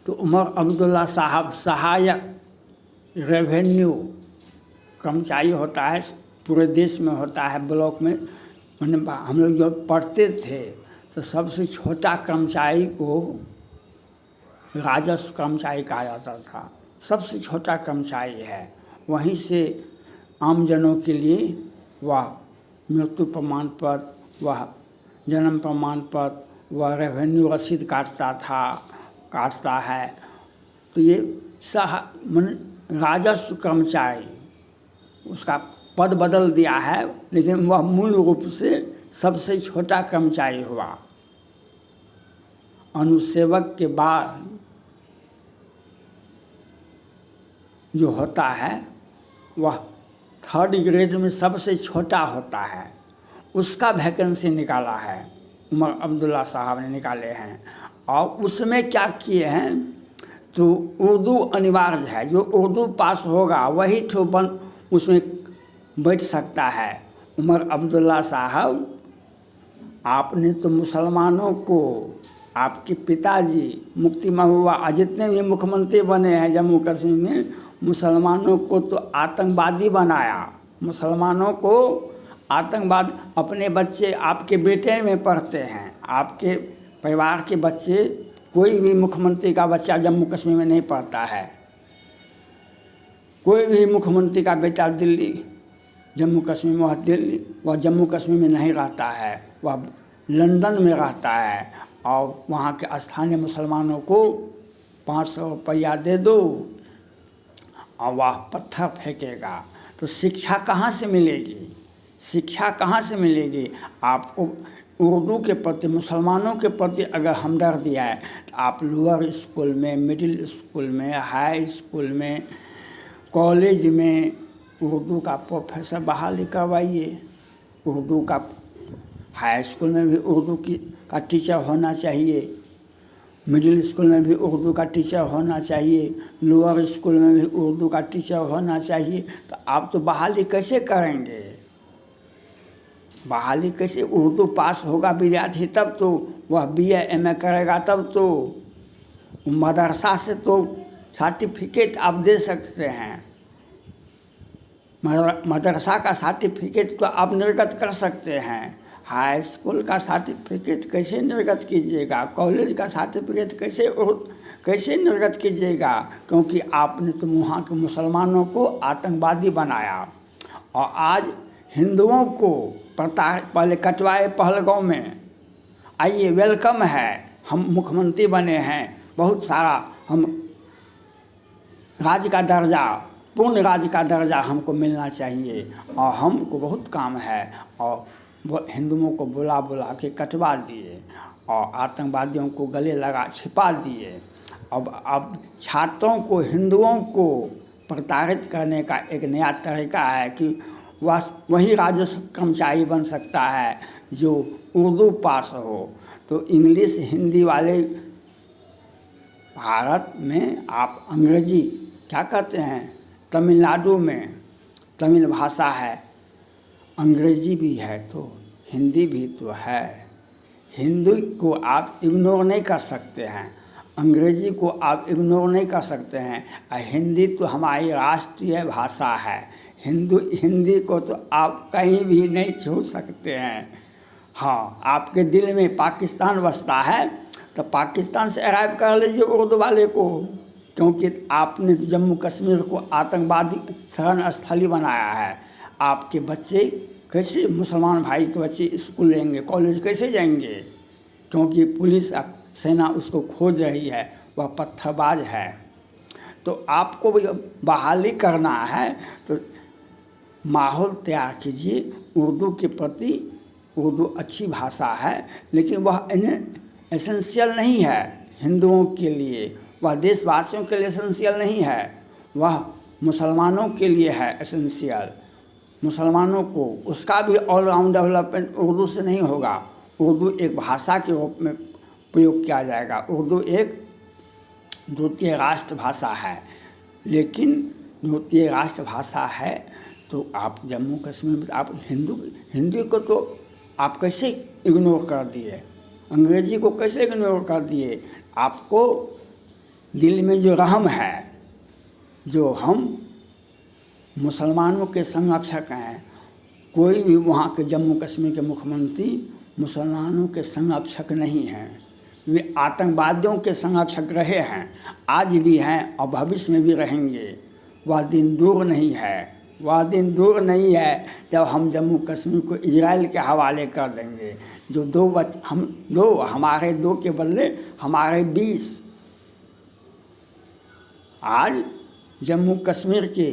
तो उमर अब्दुल्ला साहब सहायक रेवेन्यू कर्मचारी होता है, पूरे देश में होता है, ब्लॉक में। हम लोग जब पढ़ते थे तो सबसे छोटा कर्मचारी को राजस्व कर्मचारी कहा जाता था, सबसे छोटा कर्मचारी है। वहीं से आमजनों के लिए वह मृत्यु प्रमाण पत्र, वह जन्म प्रमाण पत्र, वह रेवेन्यू रसीद काटता है। तो ये राजस्व कर्मचारी, उसका पद बदल दिया है, लेकिन वह मूल रूप से सबसे छोटा कर्मचारी हुआ। अनुसेवक के बाद जो होता है वह 3rd ग्रेड में सबसे छोटा होता है, उसका वैकेंसी निकाला है, उमर अब्दुल्ला साहब ने निकाले हैं। और उसमें क्या किए हैं, तो उर्दू अनिवार्य है, जो उर्दू पास होगा वही तो उसमें बैठ सकता है। उमर अब्दुल्ला साहब, आपने तो मुसलमानों को, आपके पिताजी मुफ्ती महबूबा, जितने भी मुख्यमंत्री बने हैं जम्मू कश्मीर में, मुसलमानों को तो आतंकवादी बनाया। मुसलमानों को आतंकवाद, अपने बच्चे आपके बेटे में पढ़ते हैं, आपके परिवार के बच्चे, कोई भी मुख्यमंत्री का बच्चा जम्मू कश्मीर में नहीं पढ़ता है। कोई भी मुख्यमंत्री का बेटा दिल्ली, जम्मू कश्मीर में, वह जम्मू कश्मीर में नहीं रहता है, वह लंदन में रहता है। और वहाँ के स्थानीय मुसलमानों को 500 रुपया दे दो और वह पत्थर फेंकेगा। तो शिक्षा कहाँ से मिलेगी? शिक्षा कहाँ से मिलेगी? आपको उर्दू के प्रति, मुसलमानों के प्रति अगर हमदर्दी है तो आप लोअर स्कूल में, मिडिल स्कूल में, हाई स्कूल में, कॉलेज में उर्दू का प्रोफेसर बहाली करवाइए। उर्दू का हाई स्कूल में भी उर्दू का टीचर होना चाहिए, मिडिल स्कूल में भी उर्दू का टीचर होना चाहिए, लोअर स्कूल में भी उर्दू का टीचर होना चाहिए। तो आप तो बहाली कैसे करेंगे? बहाली कैसे? उर्दू पास होगा विद्यार्थी तब तो वह BA MA करेगा, तब तो मदरसा से तो सर्टिफिकेट आप दे सकते हैं, मदरसा का सर्टिफिकेट तो आप निर्गत कर सकते हैं। हाई स्कूल का सर्टिफिकेट कैसे निर्गत कीजिएगा? कॉलेज का सर्टिफिकेट कैसे निर्गत कीजिएगा? क्योंकि आपने तो वहाँ के मुसलमानों को आतंकवादी बनाया। और आज हिंदुओं को पहले कटवाए पहलगांव में, आइए वेलकम है, हम मुख्यमंत्री बने हैं, बहुत सारा हम राज्य का दर्जा, पूर्ण राज्य का दर्जा हमको मिलना चाहिए और हमको बहुत काम है। और वो हिंदुओं को बुला के कटवा दिए और आतंकवादियों को गले लगा छिपा दिए। अब छात्रों को, हिंदुओं को प्रताड़ित करने का एक नया तरीका है कि वही राजस्व कर्मचारी बन सकता है जो उर्दू पास हो। तो इंग्लिश हिंदी वाले भारत में आप अंग्रेजी क्या कहते हैं? तमिलनाडु में तमिल भाषा है, अंग्रेजी भी है तो हिंदी भी तो है। हिंदी को आप इग्नोर नहीं कर सकते हैं, अंग्रेजी को आप इग्नोर नहीं कर सकते हैं। हिंदी तो हमारी राष्ट्रीय भाषा है, हिंदी को तो आप कहीं भी नहीं छू सकते हैं। हाँ, आपके दिल में पाकिस्तान बसता है तो पाकिस्तान से अराइव कर लीजिए उर्दू वाले को, क्योंकि आपने जम्मू कश्मीर को आतंकवादी शरण स्थली बनाया है। आपके बच्चे कैसे, मुसलमान भाई के बच्चे स्कूल जाएंगे, कॉलेज कैसे जाएंगे? क्योंकि पुलिस सेना उसको खोज रही है, वह पत्थरबाज है। तो आपको बहाली करना है तो माहौल तैयार कीजिए उर्दू के प्रति। उर्दू अच्छी भाषा है, लेकिन वह एसेंशियल नहीं है हिंदुओं के लिए, वह देशवासियों के लिए एसेंशियल नहीं है, वह मुसलमानों के लिए है एसेंशियल। मुसलमानों को उसका भी ऑलराउंड डेवलपमेंट उर्दू से नहीं होगा। उर्दू एक भाषा के रूप में प्रयोग किया जाएगा। उर्दू एक द्वितीय राष्ट्रभाषा है, लेकिन द्वितीय राष्ट्रभाषा है तो आप जम्मू कश्मीर में आप हिंदी को तो आप कैसे इग्नोर कर दिए, अंग्रेजी को कैसे इग्नोर कर दिए? आपको दिल में जो रहम है, जो हम मुसलमानों के संरक्षक हैं, कोई भी वहाँ के जम्मू कश्मीर के मुख्यमंत्री मुसलमानों के संरक्षक नहीं हैं। वे आतंकवादियों के संरक्षक रहे हैं, आज भी हैं और भविष्य में भी रहेंगे। वह दिन दूर नहीं है, वह दिन दूर नहीं है जब हम जम्मू कश्मीर को इजराइल के हवाले कर देंगे। जो हमारे दो के बदले हमारे 20 आज जम्मू कश्मीर के